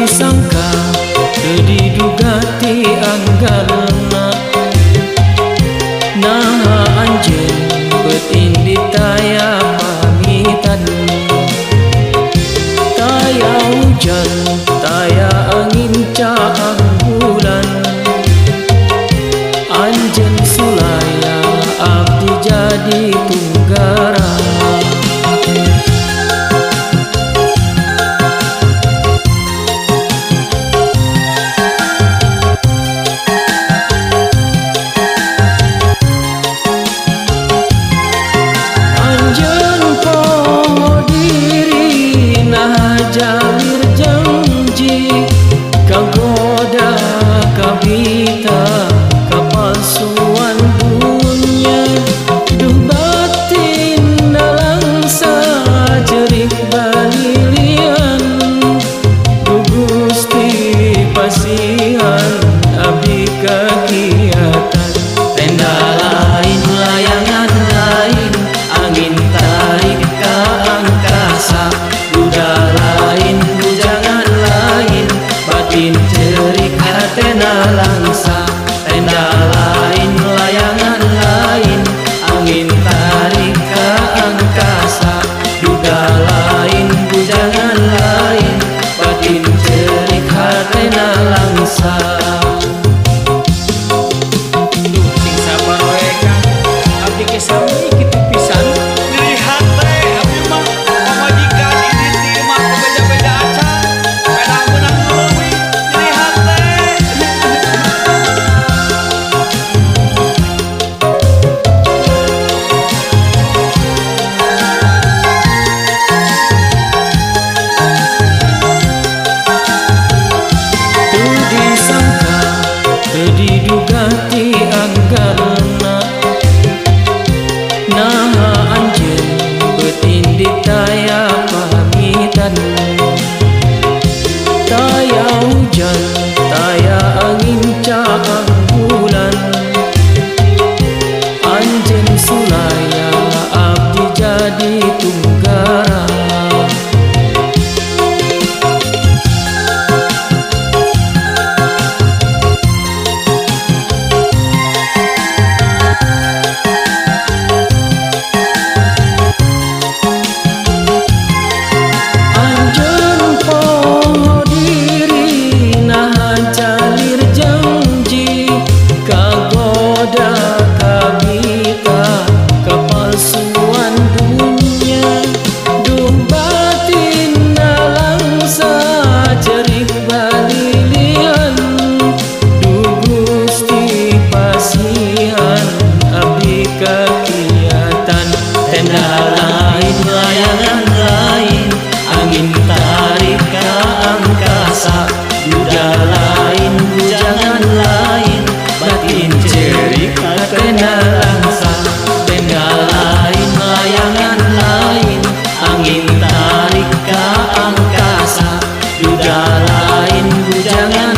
disangka, teu diduga ti anggalna. Naha anjeun beut indi taya pamitan, taya hujan taya angin caang bulan. Anjeun sulaya abdi jadi tunggara. Jalir janji kagoda kabita kapalsuan dunia. Duh batin nalangsa jerik balilian. Duh Gusti pasihan abdi kagiatan. Tenda lain layangan lain angin tarik ka angkasa. Cerik hatena langsa. Tenda lain layangan lain angin tarik ka angkasa. Duda lain bujangan lain batin cerik hatena langsa. Duh sing sabar we Kang, abdi ge sami kitu pisan. Dilihat teh abdi mah pamajikan ini ti mah beda-beda acan. Peda menang leuwih. Diduga ti anggalna. Naha anjeun beut indi taya pamitan, taya hujan taya angin caang bulan. Anjeun sulaya abdi jadi tunggara. Tenda lain layangan lain angin tarik ka angkasa. Duda lain bujangan lain batin cerik hatena langsa. Tenda lain layangan lain angin tarik ka angkasa. Duda lain bujangan